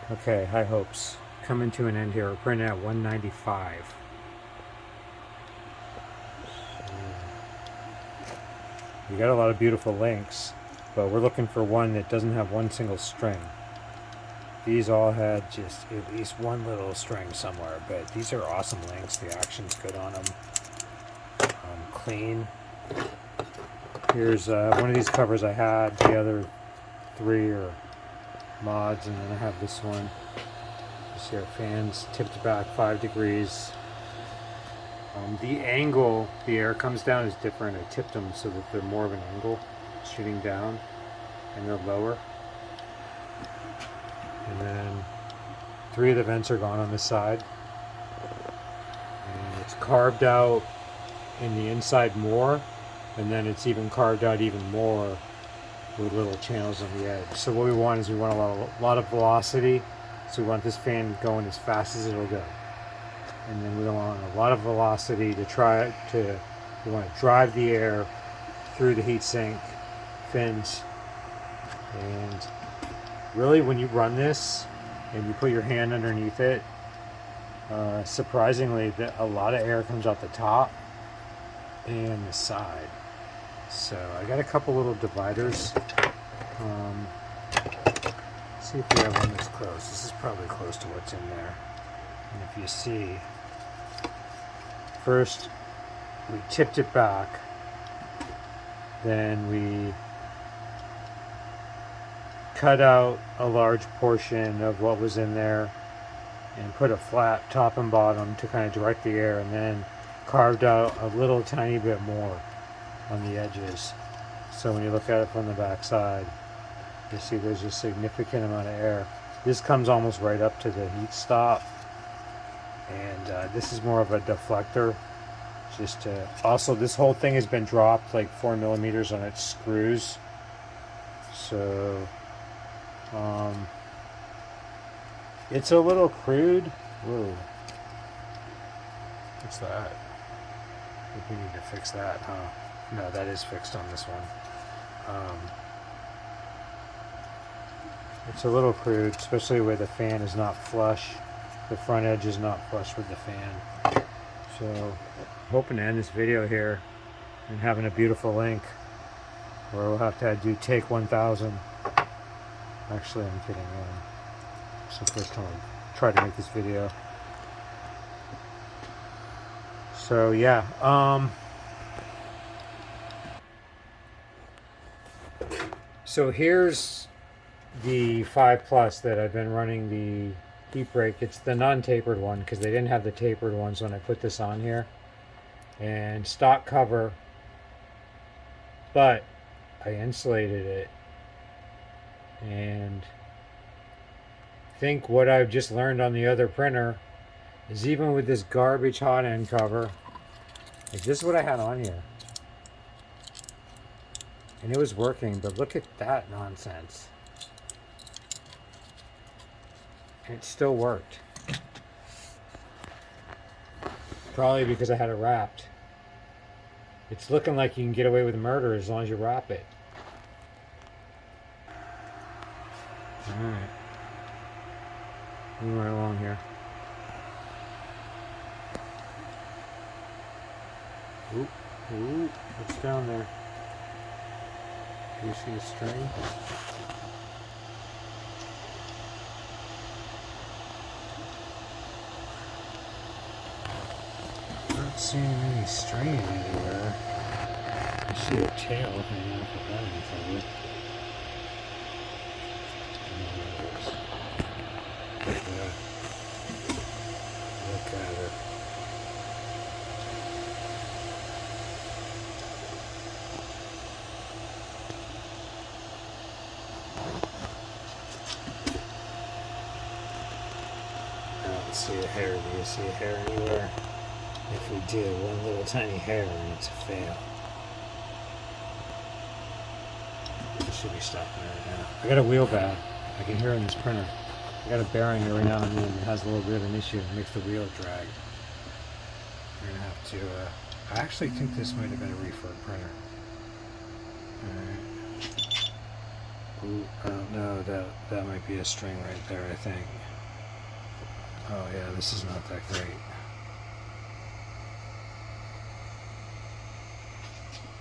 Okay, high hopes. Coming to an end here. We're printing at 195. You got a lot of beautiful links, but we're looking for one that doesn't have one single string. These all had just at least one little string somewhere, but these are awesome links. The action's good on them. Clean. Here's one of these covers I had. The other three are mods, and then I have this one. You see our fans tipped back 5 degrees. The angle the air comes down is different. I tipped them so that they're more of an angle shooting down, and they're lower. And then 3 of the vents are gone on this side, and it's carved out in the inside more, and then it's even carved out even more with little channels on the edge. So what we want is we want a lot of velocity, so we want this fan going as fast as it'll go. And then we want a lot of velocity we want to drive the air through the heatsink fins. And really when you run this and you put your hand underneath it, surprisingly a lot of air comes out the top and the side. So I got a couple little dividers. See if we have one that's close. This is probably close to what's in there. And if you see, first we tipped it back, then we cut out a large portion of what was in there and put a flat top and bottom to kind of direct the air, and then carved out a little tiny bit more on the edges. So when you look at it from the back side, you see there's a significant amount of air. This comes almost right up to the heat stop, and this is more of a deflector. Also, this whole thing has been dropped like 4 millimeters on its screws. So it's a little crude. Whoa, what's that? I think we need to fix that, huh? No, that is fixed on this one. It's a little crude, especially where the fan is not flush. The front edge is not flush with the fan. So I'm hoping to end this video here and having a beautiful link where we'll have to do take 1000. Actually, I'm kidding. It's the first time I tried to make this video. So yeah, so here's the 5 Plus that I've been running the heat break. It's the non-tapered one because they didn't have the tapered ones when I put this on here. And stock cover, but I insulated it. And I think what I've just learned on the other printer is even with this garbage Hotend cover, is this what I had on here? And it was working, but look at that nonsense. And it still worked. Probably because I had it wrapped. It's looking like you can get away with murder as long as you wrap it. Alright. Moving right along here. Oop, oop, what's down there? Do you see a string? Not seeing any string anywhere. I see a tail hanging off the bottom of it. Look at it. I don't see a hair. Do you see a hair anywhere? If we do, one little tiny hair and it's a fail. I should be stopping right now. I got a wheel bag. I can hear it in this printer. I got a bearing every now and then that has a little bit of an issue. It makes the wheel drag. We're gonna have to. I actually think this might have been a refurb printer. Alright. Ooh, I don't know, that might be a string right there, I think. Oh yeah, this is not that great.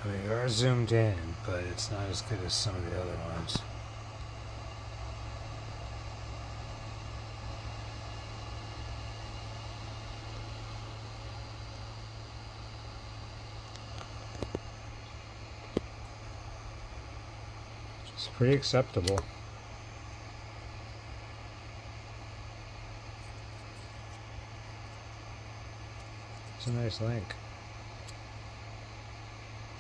I mean, they are zoomed in, but it's not as good as some of the other ones. It's pretty acceptable. It's a nice link.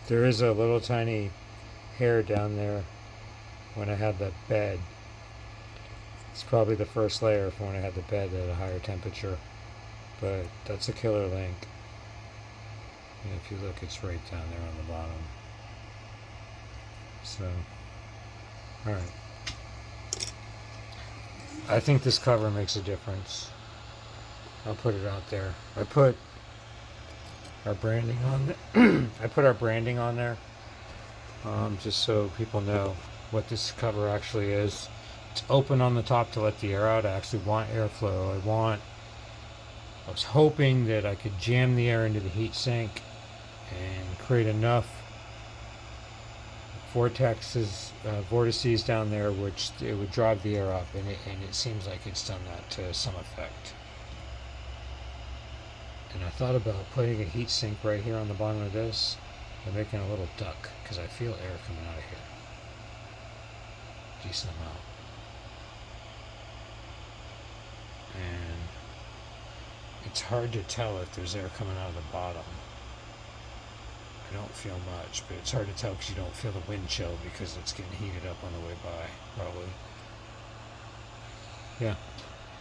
There is a little tiny hair down there when I had the bed. It's probably the first layer from when I had the bed at a higher temperature, but that's a killer link. And if you look, it's right down there on the bottom. So, alright. I think this cover makes a difference. I'll put it out there. I put our branding on there. I put our branding on there just so people know what this cover actually is. It's open on the top to let the air out. I actually want airflow. I was hoping that I could jam the air into the heat sink and create enough vortices down there which it would drive the air up, and it seems like it's done that to some effect. And I thought about putting a heat sink right here on the bottom of this and making a little duct, because I feel air coming out of here. Decent amount. And it's hard to tell if there's air coming out of the bottom. I don't feel much, but it's hard to tell because you don't feel the wind chill because it's getting heated up on the way by, probably. Yeah,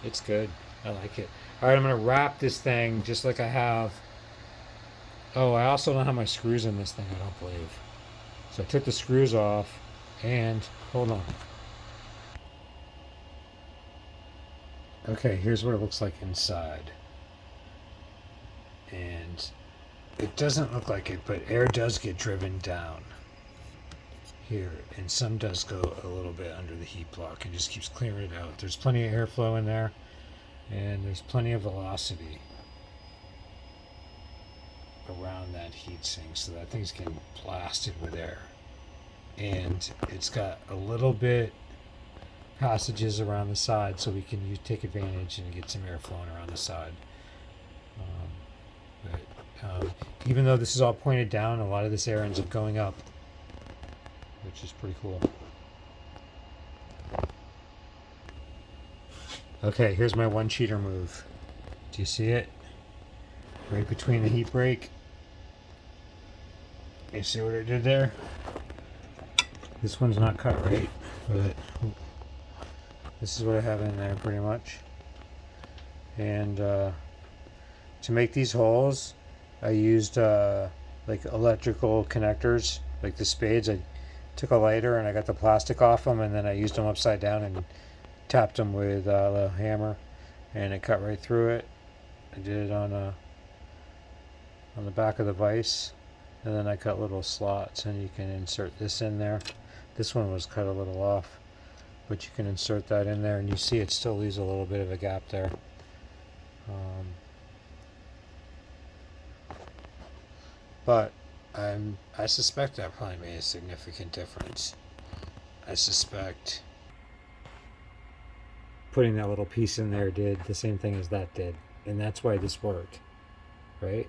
it's good. I like it. Alright, I'm going to wrap this thing just like I have. Oh, I also don't have my screws in this thing, I don't believe. So I took the screws off, and hold on. Okay, here's what it looks like inside. And it doesn't look like it, but air does get driven down here, and some does go a little bit under the heat block and just keeps clearing it out. There's plenty of airflow in there, and there's plenty of velocity around that heat sink, so that thing's getting blasted with air. And it's got a little bit passages around the side, so we can take advantage and get some air flowing around the side. Even though this is all pointed down, a lot of this air ends up going up, which is pretty cool. Okay, here's my one cheater move. Do you see it? Right between the heat break. You see what I did there? This one's not cut right, but this is what I have in there pretty much. And to make these holes, I used like electrical connectors, like the spades. I took a lighter and I got the plastic off them, and then I used them upside down and tapped them with a hammer, and it cut right through it. I did it on the back of the vise, and then I cut little slots, and you can insert this in there. This one was cut a little off, but you can insert that in there, and you see it still leaves a little bit of a gap there. But I suspect that probably made a significant difference. I suspect putting that little piece in there did the same thing as that did, and that's why this worked, right?